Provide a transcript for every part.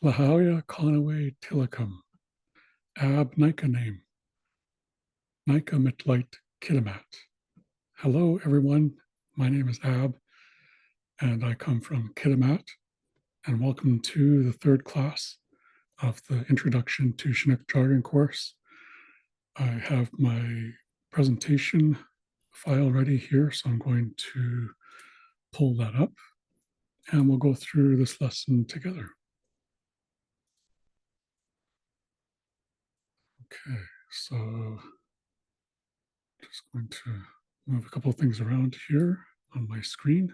Lahauya Conaway Tillicum, Ab Nika name, Nika Mitlite Kitimat. Hello, everyone. My name is Ab, and I come from Kitimat, and welcome to the third class of the Introduction to Chinook Jargon course. I have my presentation file ready here, so I'm going to pull that up, and we'll go through this lesson together. Okay, so just going to move a couple of things around here on my screen.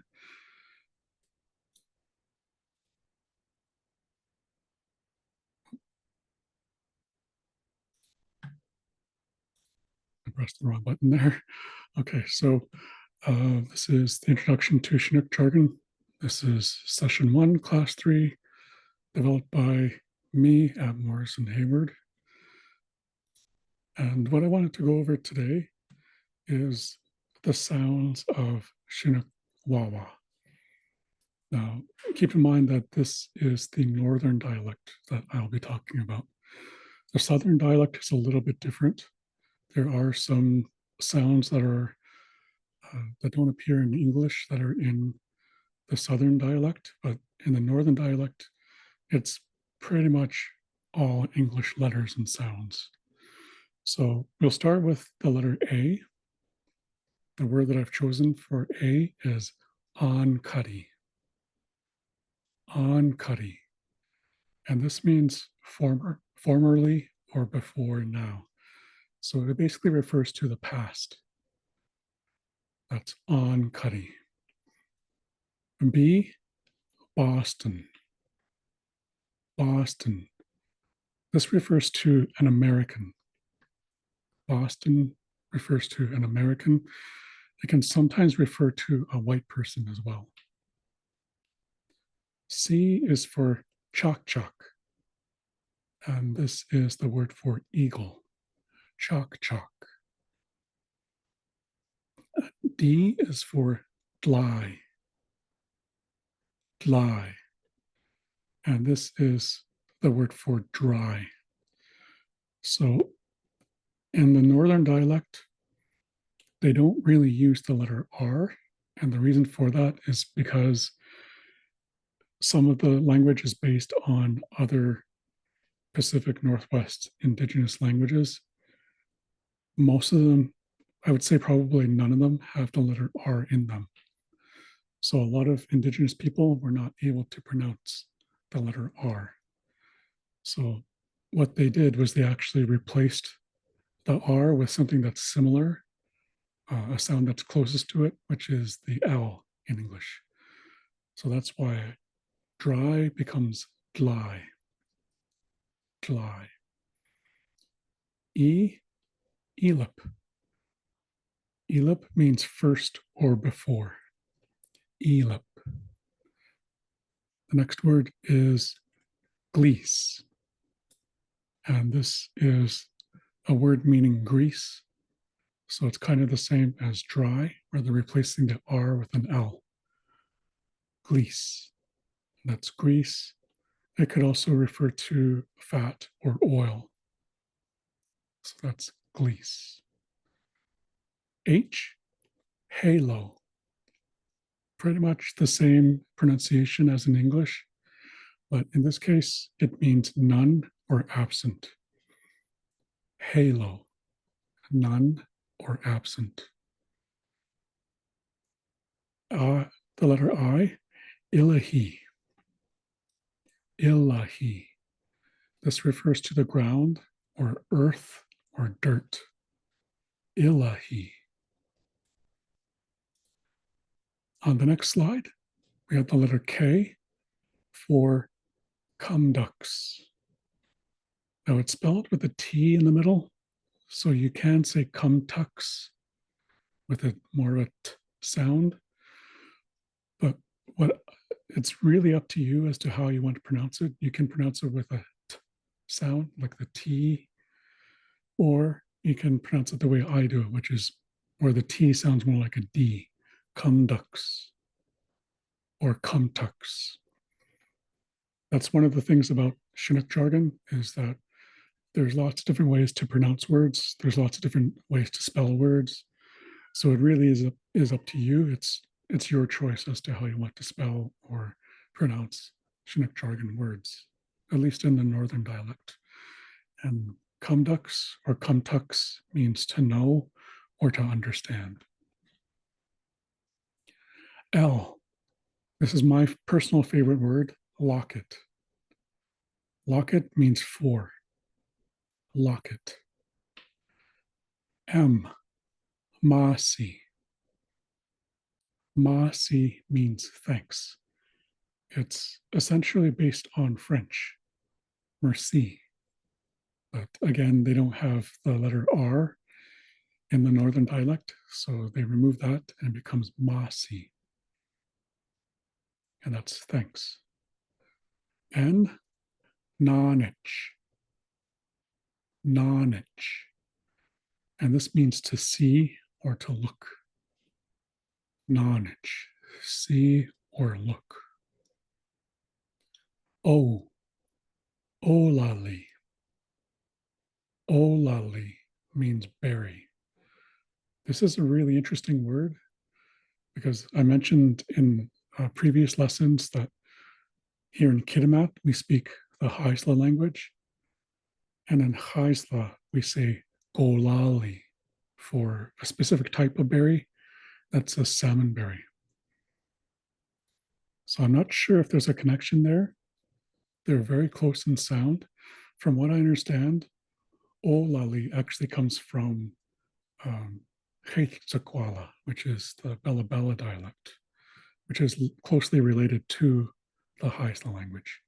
I pressed the wrong button there. Okay, so this is the Introduction to Chinook Jargon. This is session 1, class 3, developed by me, Ab Morrison-Hayward. And what I wanted to go over today is the sounds of Chinook Wawa. Now, keep in mind that this is the northern dialect that I'll be talking about. The southern dialect is a little bit different. There are some sounds that are that don't appear in English that are in the southern dialect, but in the northern dialect, it's pretty much all English letters and sounds. So we'll start with the letter A. The word that I've chosen for A is oncuddy. Oncuddy. And this means formerly or before now. So it basically refers to the past. That's oncuddy. B, Boston. Boston. This refers to an American. Boston refers to an American. It can sometimes refer to a white person as well. C is for chalk chalk. And this is the word for eagle. Chalk chalk. D is for dly. Dly. And this is the word for dry. So in the northern dialect, they don't really use the letter R. And the reason for that is because some of the language is based on other Pacific Northwest indigenous languages. Most of them, I would say probably none of them, have the letter R in them. So a lot of indigenous people were not able to pronounce the letter R. So what they did was they actually replaced the R with something that's similar, a sound that's closest to it, which is the L in English. So that's why dry becomes dly. Dly. E, elip. Elip means first or before. Elip. The next word is glees. And this is a word meaning grease. So it's kind of the same as dry, where they're replacing the R with an L. Glees. That's grease. It could also refer to fat or oil. So that's glees. H, halo. Pretty much the same pronunciation as in English, but in this case, it means none or absent. Halo, none or absent. The letter I, Ilahi. Ilahi. This refers to the ground or earth or dirt. Ilahi. On the next slide, we have the letter K for cumdux. Now it's spelled with a T in the middle, so you can say cumtux with a more of a T sound, but what it's really up to you as to how you want to pronounce it. You can pronounce it with a T sound, like the T, or you can pronounce it the way I do it, which is where the T sounds more like a D, cumdux or cumtux. That's one of the things about Chinook jargon is that there's lots of different ways to pronounce words. There's lots of different ways to spell words. So it really is up to you. It's your choice as to how you want to spell or pronounce Chinook jargon words, at least in the northern dialect. And cumdux or cumtux means to know or to understand. L, this is my personal favorite word, locket. Locket means for, locket. M, masi. Masi means thanks. It's essentially based on French, merci. But again, they don't have the letter R in the northern dialect, so they remove that and it becomes masi. And that's thanks. N, nonich. Nonich. And this means to see or to look. Nonich, see or look. O, olali. Olali means berry. This is a really interesting word because I mentioned in previous lessons that here in Kitimat, we speak the Haisla language. And in Haisla, we say golali for a specific type of berry. That's a salmon berry. So I'm not sure if there's a connection there. They're very close in sound. From what I understand, olali actually comes from Heitzaquala, which is the Bella Bella dialect, which is closely related to the Haisla language.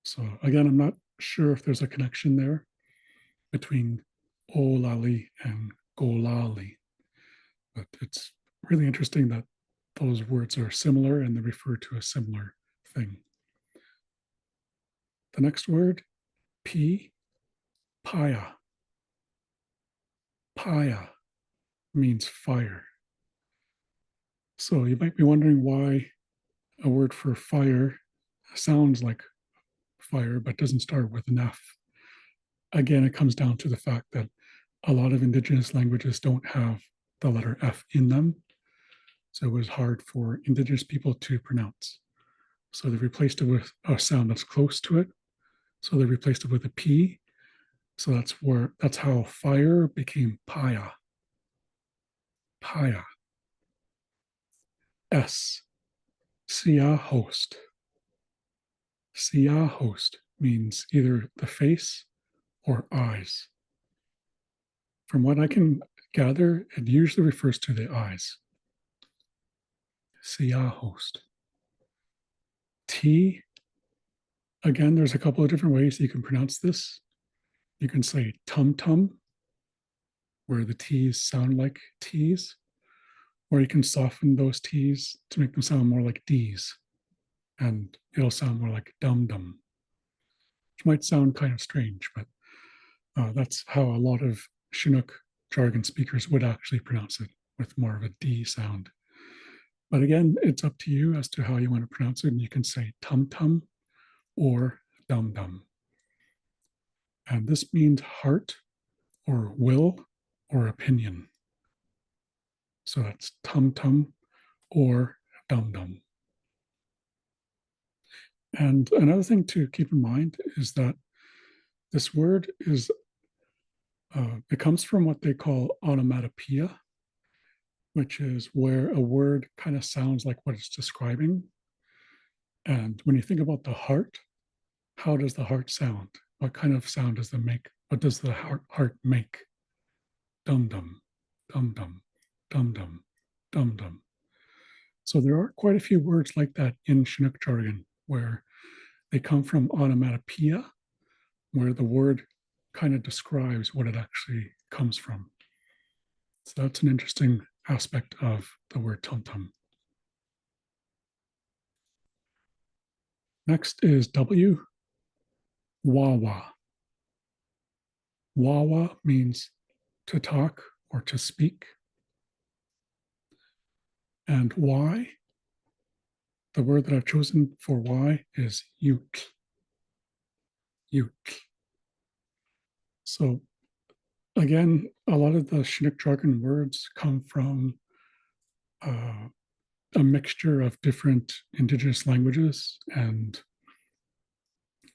So again, I'm not sure if there's a connection there between olali and golali, but it's really interesting that those words are similar and they refer to a similar thing. The next word, P, paya. Paya means fire. So you might be wondering why a word for fire sounds like fire but doesn't start with an F. Again, it comes down to the fact that a lot of indigenous languages don't have the letter F in them. So it was hard for indigenous people to pronounce. So they replaced it with a sound that's close to it. So they replaced it with a P. So that's how fire became paya. Paya. S. Siya host. Siya host means either the face or eyes. From what I can gather, it usually refers to the eyes. Siya host. T, again, there's a couple of different ways you can pronounce this. You can say tum tum, where the T's sound like T's, or you can soften those T's to make them sound more like D's, and it'll sound more like dum dum, which might sound kind of strange, but that's how a lot of Chinook jargon speakers would actually pronounce it, with more of a D sound. But again, it's up to you as to how you want to pronounce it. And you can say tum tum or dum dum. And this means heart or will or opinion. So that's tum tum or dum dum. And another thing to keep in mind is that this word it comes from what they call onomatopoeia, which is where a word kind of sounds like what it's describing. And when you think about the heart, how does the heart sound? What kind of sound does it make? What does the heart make? Dum dum, dum dum, dum dum, dum dum. So there are quite a few words like that in Chinook jargon where they come from onomatopoeia, where the word kind of describes what it actually comes from. So that's an interesting aspect of the word tum tum. Next is W, wawa. Wawa means to talk or to speak. And Y, the word that I've chosen for Y is ute. Ute. So again, a lot of the Chinook Jargon words come from uh, a mixture of different indigenous languages, and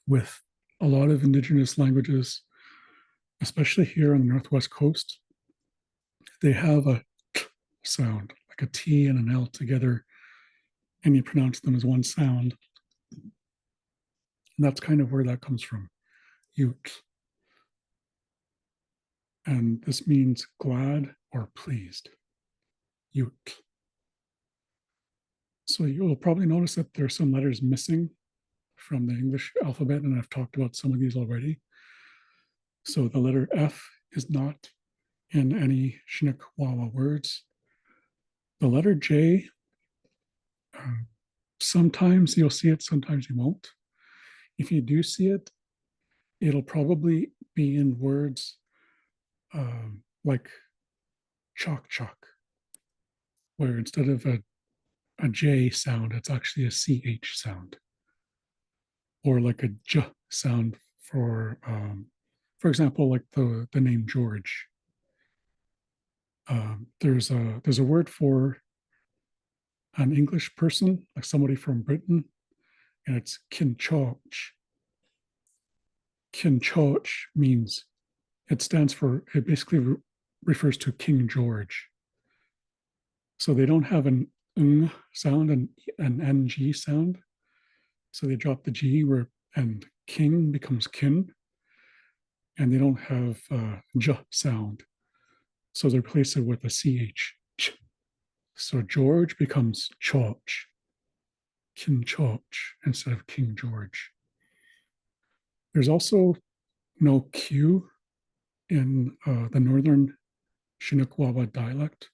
with a lot of indigenous languages, especially here on the Northwest Coast, they have a t sound, like a T and an L together, and you pronounce them as one sound. And that's kind of where that comes from, ute. And this means glad or pleased, ute. So you'll probably notice that there are some letters missing from the English alphabet, and I've talked about some of these already. So the letter F is not in any Chinook Wawa words. The letter J, sometimes you'll see it, sometimes you won't. If you do see it, it'll probably be in words like chalk chalk, where instead of a J sound, it's actually a CH sound, or like a J sound for example, like the name George. There's a word for an English person, like somebody from Britain, and it's kinchoch. Kinchoch means, it stands for, it basically refers to King George. So they don't have an ng sound and an ng sound. So they drop the G where, and king becomes kin, and they don't have j sound. So they replace it with a ch. So George becomes choch, King Choch, instead of King George. There's also no Q in the Northern Chinook Wawa dialect,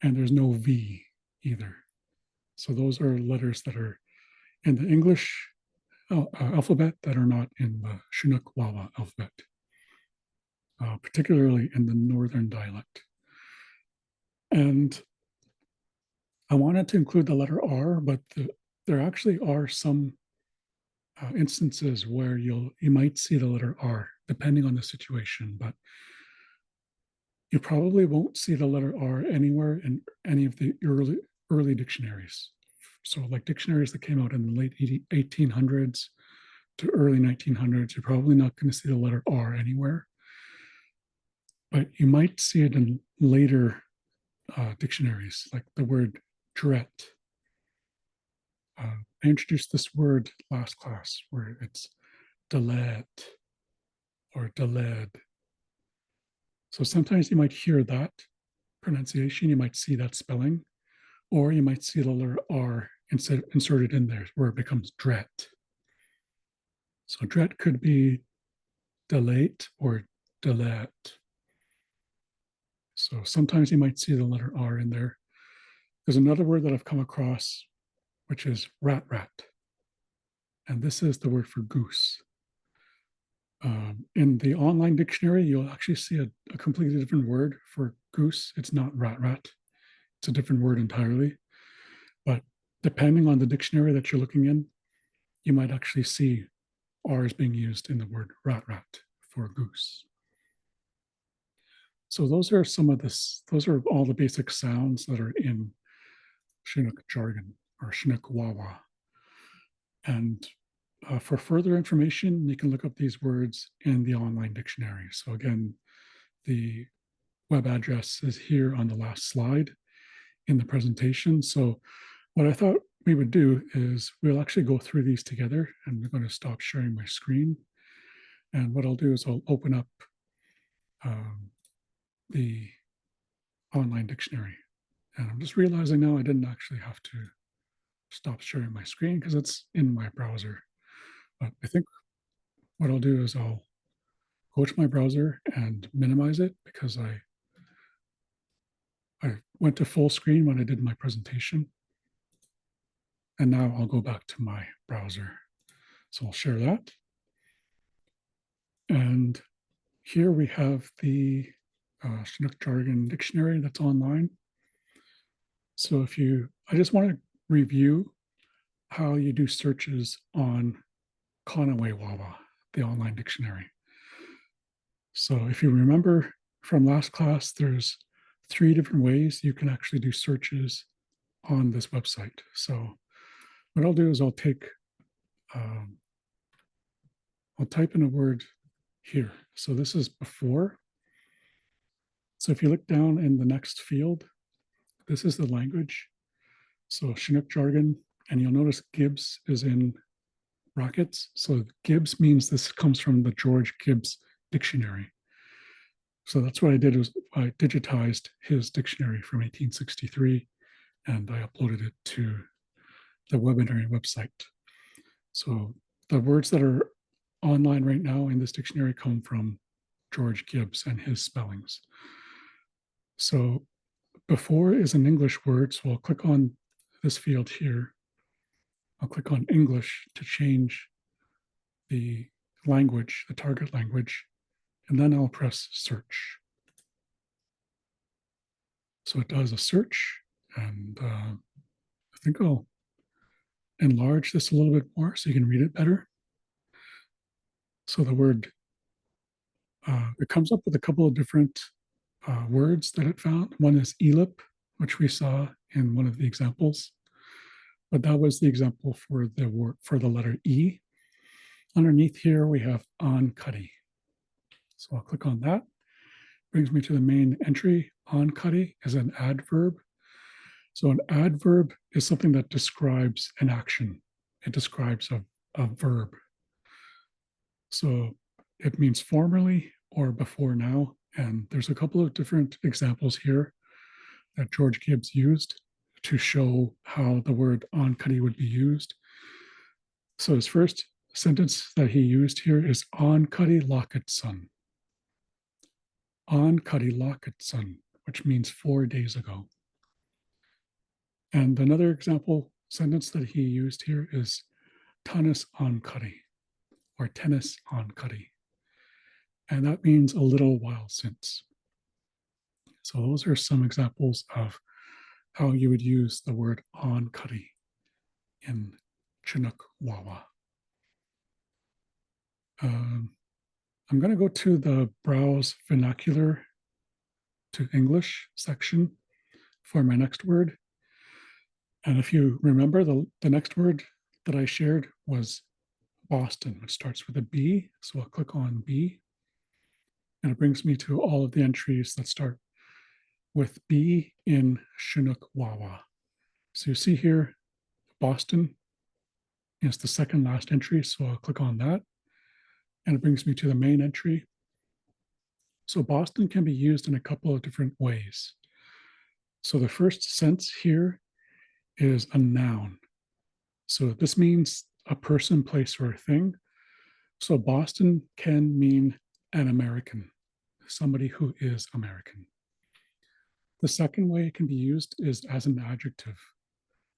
and there's no V either. So those are letters that are in the English alphabet that are not in the Chinook Wawa alphabet, particularly in the Northern dialect. And I wanted to include the letter R, but there actually are some instances where you might see the letter R, depending on the situation, but you probably won't see the letter R anywhere in any of the early dictionaries. So like dictionaries that came out in the late 1800s to early 1900s, you're probably not going to see the letter R anywhere. But you might see it in later dictionaries, like the word dret. I introduced this word last class where it's delet or deled. So sometimes you might hear that pronunciation, you might see that spelling, or you might see the letter R inserted in there where it becomes dret. So dret could be delate or delet. So sometimes you might see the letter R in there. There's another word that I've come across, which is rat rat. And this is the word for goose. In the online dictionary, you'll actually see a completely different word for goose. It's not rat rat. It's a different word entirely. But depending on the dictionary that you're looking in, you might actually see R's being used in the word rat rat for goose. So those are all the basic sounds that are in Chinook Jargon or Chinook Wawa. And for further information, you can look up these words in the online dictionary. So again, the web address is here on the last slide in the presentation. So what I thought we would do is we'll actually go through these together, and I'm going to stop sharing my screen. And what I'll do is I'll open up the online dictionary. And I'm just realizing now I didn't actually have to stop sharing my screen because it's in my browser. But I think what I'll do is I'll go to my browser and minimize it because I went to full screen when I did my presentation. And now I'll go back to my browser. So I'll share that. And here we have the Chinook Jargon Dictionary that's online. So I just want to review how you do searches on Conaway Wawa, the online dictionary. So if you remember from last class, there's 3 different ways you can actually do searches on this website. So what I'll do is I'll type in a word here. So this is before. So if you look down in the next field, this is the language. So Chinook Jargon, and you'll notice Gibbs is in brackets. So Gibbs means this comes from the George Gibbs dictionary. So that's what I did was I digitized his dictionary from 1863 and I uploaded it to the webinary website. So the words that are online right now in this dictionary come from George Gibbs and his spellings. So before is an English word, so I'll click on this field here. I'll click on English to change the language, the target language, and then I'll press search. So it does a search, and I think I'll enlarge this a little bit more so you can read it better. So the word, it comes up with a couple of different words that it found. One is elip, which we saw in one of the examples, but that was the example for the word for the letter E. Underneath here, we have on cutty. So I'll click on that. Brings me to the main entry. On cutty is an adverb. So an adverb is something that describes an action. It describes a verb. So it means formerly or before now. And there's a couple of different examples here that George Gibbs used to show how the word on cutty would be used. So his first sentence that he used here is on cutty locket son. On cutty locket son, which means 4 days ago. And another example sentence that he used here is tennis on cutty or tennis on cutty. And that means a little while since. So those are some examples of how you would use the word on cutty in Chinook Wawa. I'm going to go to the Browse Vernacular to English section for my next word. And if you remember, the next word that I shared was Boston, which starts with a B. So I'll click on B. And it brings me to all of the entries that start with B in Chinook Wawa. So you see here, Boston is the second last entry. So I'll click on that. And it brings me to the main entry. So Boston can be used in a couple of different ways. So the first sense here is a noun. So this means a person, place, or a thing. So Boston can mean an American, somebody who is American. The second way it can be used is as an adjective.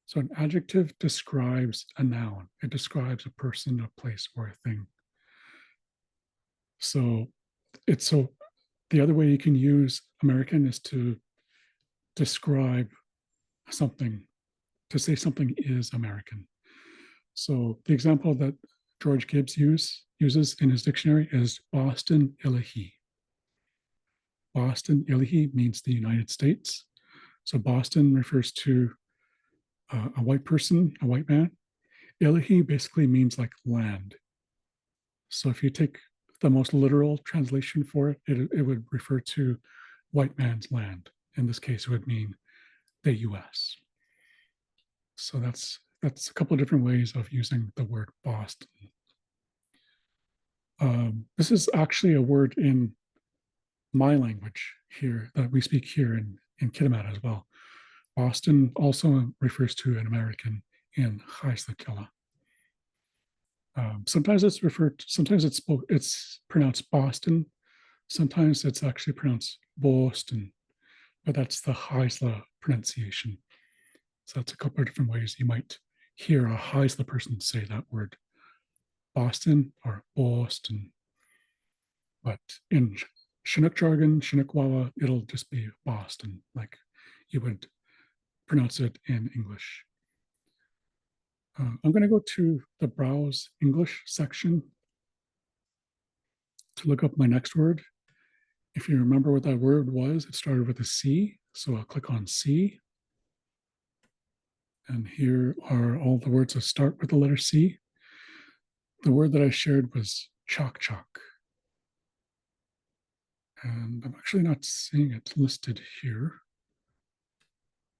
So an adjective describes a noun. It describes a person, a place, or a thing. So the other way you can use American is to describe something, to say something is American. So the example that George Gibbs uses in his dictionary is Boston Illahee. Boston Illahee means the United States. So Boston refers to a white person, a white man. Illahee basically means like land. So if you take the most literal translation for it, it would refer to white man's land. In this case, it would mean the US. So that's a couple of different ways of using the word Boston. This is actually a word in my language here that we speak here in Kitimat as well. Boston also refers to an American in Haisla. Sometimes it's pronounced Boston. Sometimes it's actually pronounced Boston, but that's the Haisla pronunciation. So that's a couple of different ways you might hear a Haisla person say that word, Boston or Boston. But in Chinook jargon, Chinook Wawa, it'll just be Boston, like you would pronounce it in English. I'm going to go to the Browse English section to look up my next word. If you remember what that word was, it started with a C. So I'll click on C. And here are all the words that start with the letter C. The word that I shared was chalk chalk. And I'm actually not seeing it listed here.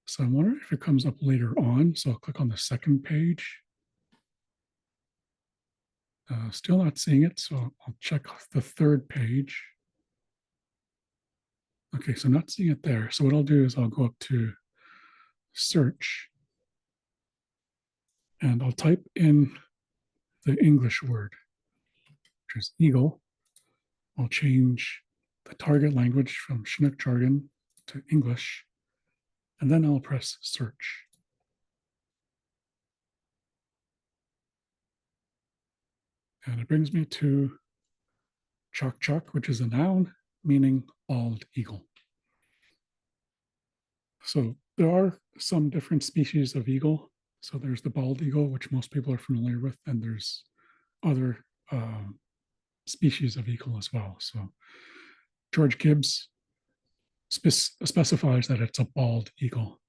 So I'm wondering if it comes up later on. So I'll click on the second page. Still not seeing it, so I'll check the third page. Okay, so not seeing it there. So what I'll do is I'll go up to search and I'll type in the English word, which is eagle. I'll change the target language from Chinook Jargon to English, and then I'll press search. And it brings me to chalk chalk, which is a noun meaning bald eagle. So there are some different species of eagle. So there's the bald eagle, which most people are familiar with, and there's other species of eagle as well. So George Gibbs specifies that it's a bald eagle.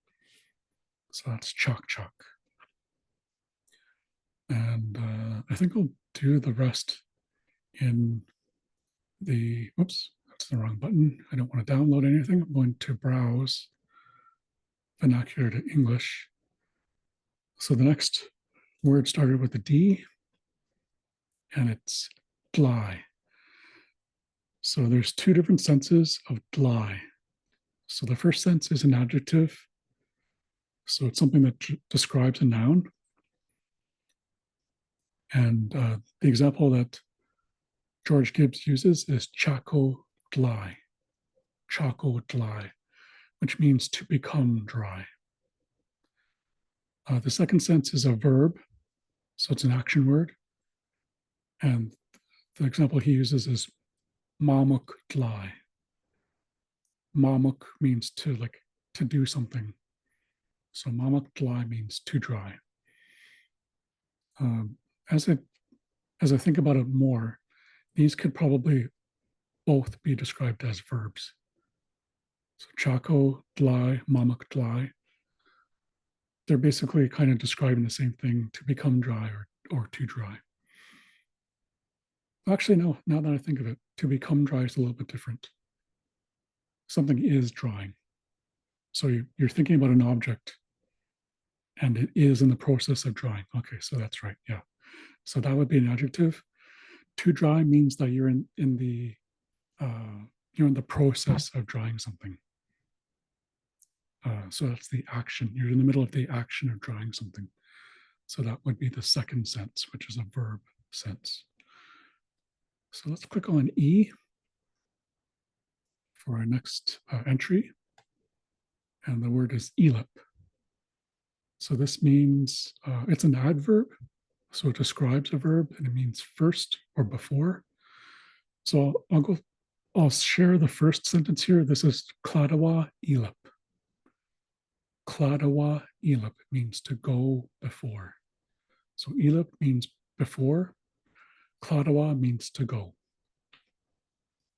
So that's chalk chalk. And I think I'll do the rest in the, oops, that's the wrong button. I don't want to download anything. I'm going to browse vernacular to English. So the next word started with a D, and it's dly. So there's two different senses of dly. So the first sense is an adjective. So it's something that describes a noun. And the example that George Gibbs uses is chaco dly, which means to become dry. The second sense is a verb. So it's an action word. And the example he uses is mamuk dly. Mamuk means to do something. So mamuk dly means to dry. As I think about it more, these could probably both be described as verbs. So chaco dly, mamuk dly, they're basically kind of describing the same thing, to become dry or to dry. Actually, no, now that I think of it, to become dry is a little bit different. Something is drying. So you're thinking about an object and it is in the process of drying. Okay, so that's right, yeah. So that would be an adjective. To dry means that you're in the process of drying something. So that's the action. You're in the middle of the action of drying something. So that would be the second sense, which is a verb sense. So let's click on E for our next entry. And the word is elip. So this means it's an adverb. So it describes a verb and it means first or before. So I'll share the first sentence here. This is Kladawa elip. Kladawa elip means to go before. So elip means before. Kladawa means to go.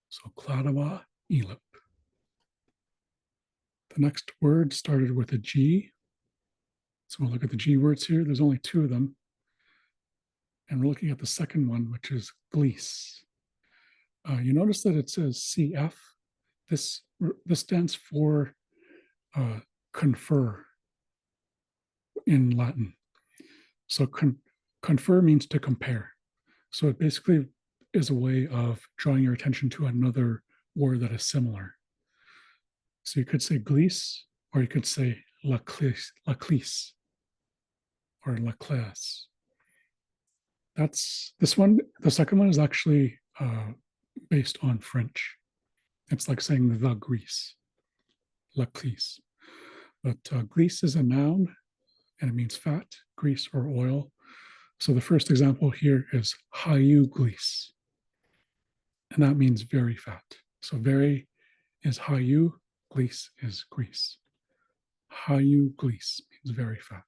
So Kladawa elip. The next word started with a G. So we'll look at the G words here. There's only two of them. And we're looking at the second one, which is glees. You notice that it says CF. This stands for confer in Latin. So confer means to compare. So it basically is a way of drawing your attention to another word that is similar. So you could say glees, or you could say la clese, or la classe. That's this one. The second one is actually based on French. It's like saying the grease, la clese. But grease is a noun, and it means fat, grease, or oil. So the first example here is hayu grease, and that means very fat. So very is hayu, grease is grease. Hayu grease means very fat.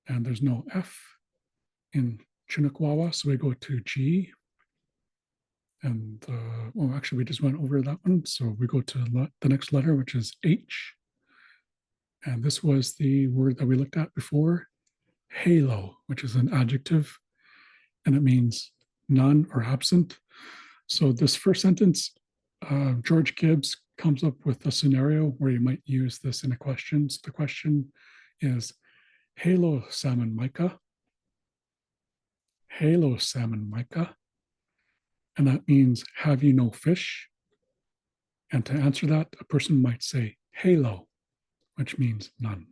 and there's no F in Chinook, so we go to G. And well, actually, we just went over that one. So we go to the next letter, which is H. And this was the word that we looked at before, halo, which is an adjective, and it means none or absent. So this first sentence, George Gibbs comes up with a scenario where you might use this in a question. So the question is, halo salmon Micah. Halo salmon Micah. And that means, have you no fish? And to answer that, a person might say halo, which means none.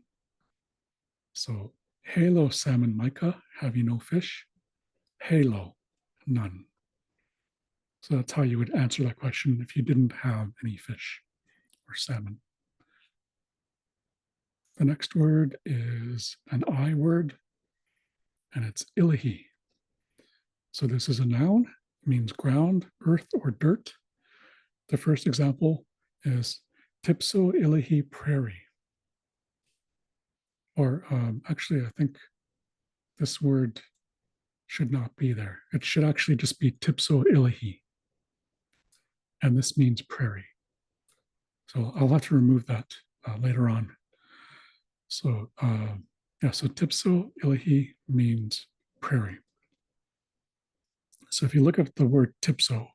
So, halo salmon Micah, have you no fish? Halo, none. So that's how you would answer that question if you didn't have any fish or salmon. The next word is an I word, and it's Illihi. So this is a noun, it means ground, earth, or dirt. The first example is Tipso Illihi Prairie. Or actually, I think this word should not be there. It should actually just be Tipso Illihi. And this means prairie. So I'll have to remove that later on. So yeah, so Tipso Illihi means prairie. So if you look at the word Tipso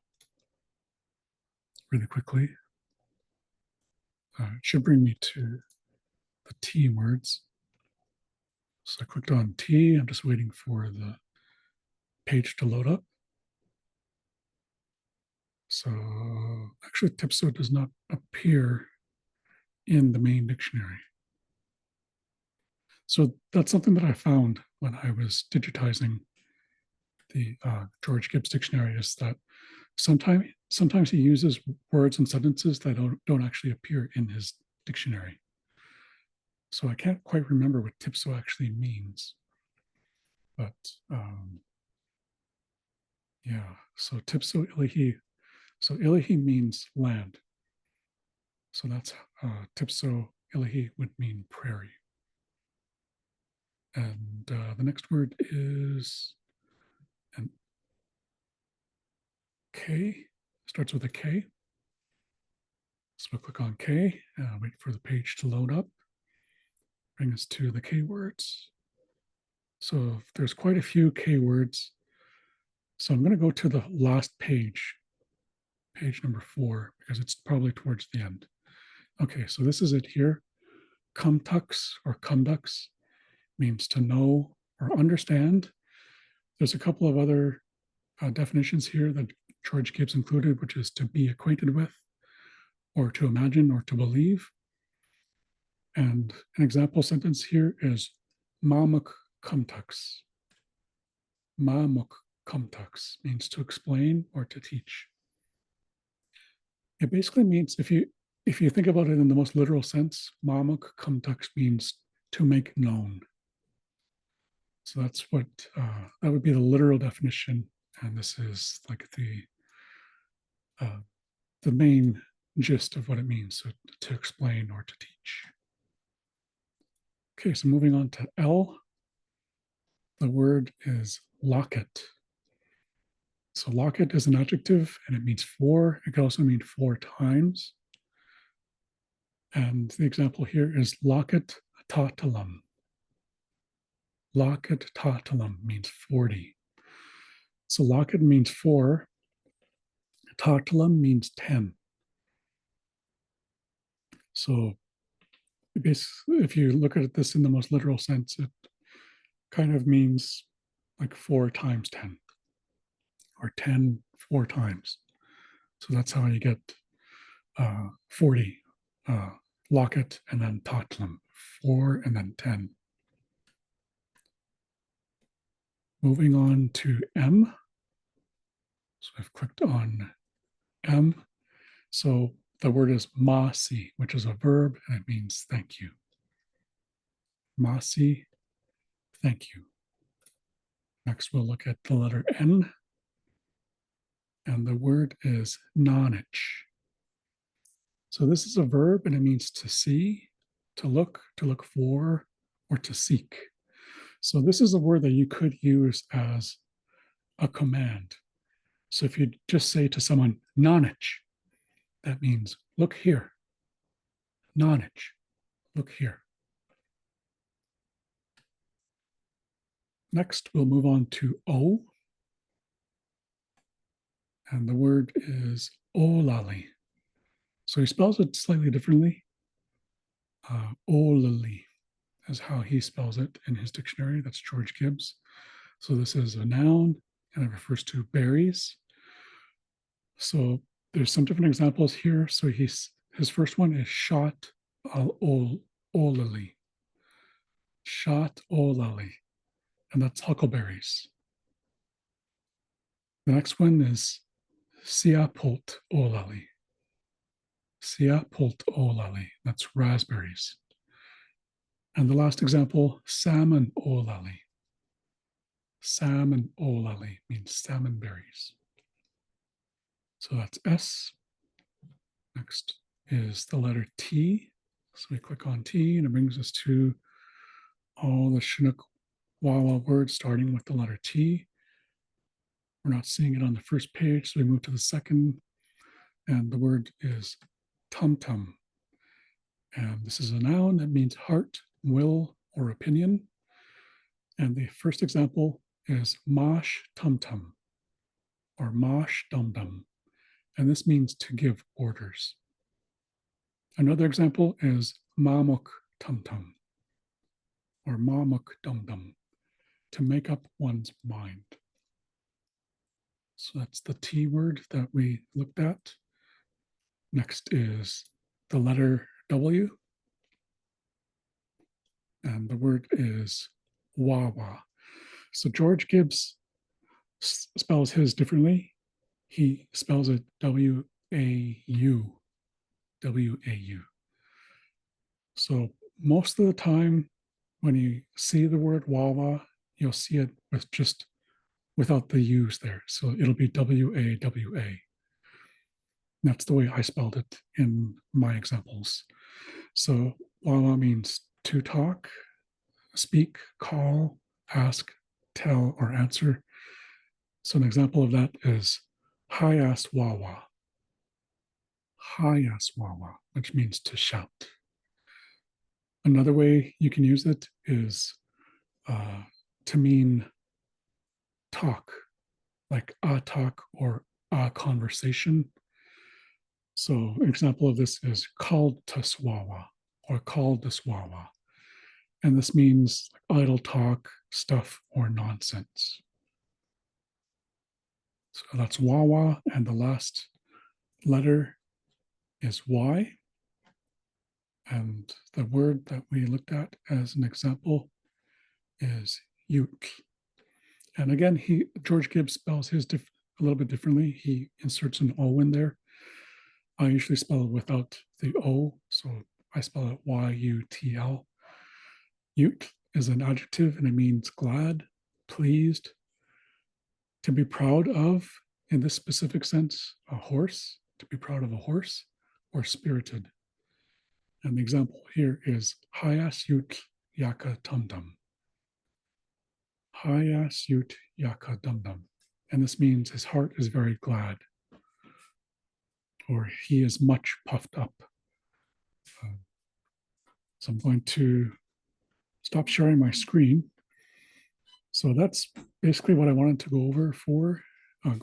really quickly, it should bring me to the T words. So I clicked on T. I'm just waiting for the page to load up. So actually, Tipso does not appear in the main dictionary. So that's something that I found when I was digitizing the George Gibbs dictionary, is that sometimes he uses words and sentences that don't actually appear in his dictionary. So I can't quite remember what Tipso actually means. But yeah, so Tipso Illihi. So Illihi means land. So that's Tipso Illihi would mean prairie. And the next word is an K, starts with a K. So we'll click on K, wait for the page to load up, bring us to the K words. So there's quite a few K words. So I'm going to go to the last page, page number 4, because it's probably towards the end. Okay, so this is it here. Cumtux or cumdux means to know or understand. There's a couple of other definitions here that George Gibbs included, which is to be acquainted with, or to imagine, or to believe. And an example sentence here is Mamuk cumtux. Mamuk cumtux means to explain or to teach. It basically means, if you think about it in the most literal sense, Mamuk cumtux means to make known. So that's what that would be the literal definition, and this is like the main gist of what it means, so to explain or to teach. Okay, so moving on to L, the word is locket. So locket is an adjective, and it means four. It could also mean 4 times. And the example here is locket tatalum. Locket tatalum means 40. So locket means 4. Tatalum means 10. So if you look at this in the most literal sense, it kind of means like 4 times 10, or 10 4 times. So that's how you get 40, locket, and then tatlum, 4 and then 10. Moving on to M. So I've clicked on M. So the word is masi, which is a verb, and it means thank you. Masi, thank you. Next, we'll look at the letter N. And the word is nonich. So this is a verb, and it means to see, to look for, or to seek. So this is a word that you could use as a command. So if you just say to someone, "Nanich," that means look here. Nanich, look here. Next, we'll move on to O. And the word is olali. So he spells it slightly differently. Olali is how he spells it in his dictionary. That's George Gibbs. So this is a noun and it refers to berries. So there's some different examples here. So his first one is shot olali. Shot olali. And that's huckleberries. The next one is siapult olali. Siapult olali. That's raspberries. And the last example, salmon olali. Salmon olali means salmon berries. So that's S. Next is the letter T. So we click on T and it brings us to all the Chinook Wawa words starting with the letter T. We're not seeing it on the first page, so we move to the second. And the word is tum-tum. And this is a noun that means heart, will, or opinion. And the first example is mosh tum-tum or mosh dum-dum. And this means to give orders. Another example is mamuk tum-tum or mamuk dum-dum, to make up one's mind. So that's the T word that we looked at. Next is the letter W. And the word is wawa. So George Gibbs spells his differently. He spells it W-A-U. W-A-U. So most of the time when you see the word wawa, you'll see it with just without the U's there. So it'll be W-A-W-A. That's the way I spelled it in my examples. So wawa means to talk, speak, call, ask, tell, or answer. So an example of that is hi-ass wawa. Hi-ass wawa, which means to shout. Another way you can use it is to mean talk, like a talk or a conversation. So an example of this is called to swawa or called to swawa. And this means idle talk, stuff, or nonsense. So that's wawa, and the last letter is Y. And the word that we looked at as an example is ute. And again, George Gibbs spells his a little bit differently. He inserts an O in there. I usually spell it without the O, so I spell it Y-U-T-L. Ute is an adjective and it means glad, pleased, to be proud of, in this specific sense, a horse, to be proud of a horse, or spirited. And the example here is Hayas Ute Yaka Tumdum. Hayas Ute Yaka Dumdum. And this means his heart is very glad, or he is much puffed up. So I'm going to stop sharing my screen. So that's basically what I wanted to go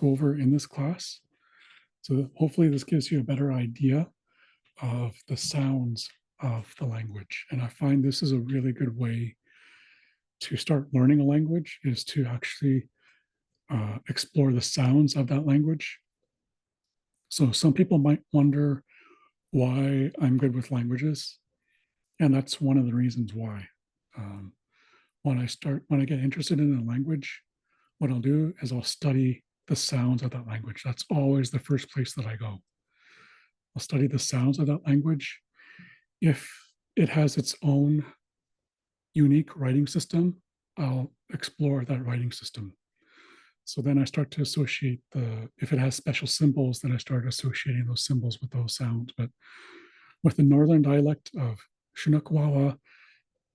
over in this class. So hopefully this gives you a better idea of the sounds of the language. And I find this is a really good way to start learning a language, is to actually explore the sounds of that language. So some people might wonder why I'm good with languages. And that's one of the reasons why. When I get interested in a language, what I'll do is I'll study the sounds of that language. That's always the first place that I go. I'll study the sounds of that language. If it has its own unique writing system, I'll explore that writing system. So then I start to associate if it has special symbols, then I start associating those symbols with those sounds. But with the northern dialect of Chinook Wawa,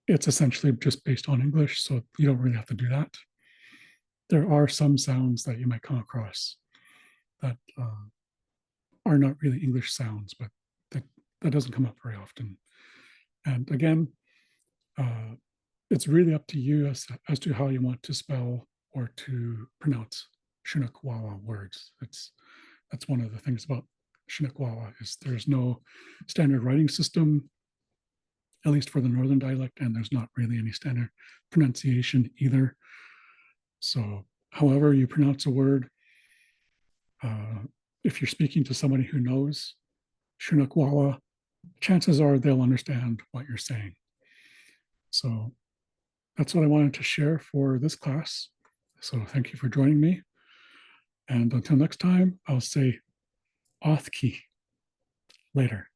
it's essentially just based on English, so you don't really have to do that. There are some sounds that you might come across that are not really English sounds, but that doesn't come up very often. And again, it's really up to you as to how you want to spell or to pronounce Chinook words. That's one of the things about Chinook is there's no standard writing system, at least for the northern dialect, and there's not really any standard pronunciation either. So however you pronounce a word, if you're speaking to somebody who knows Chinook chances are they'll understand what you're saying. So that's what I wanted to share for this class. So thank you for joining me. And until next time, I'll say Othki later.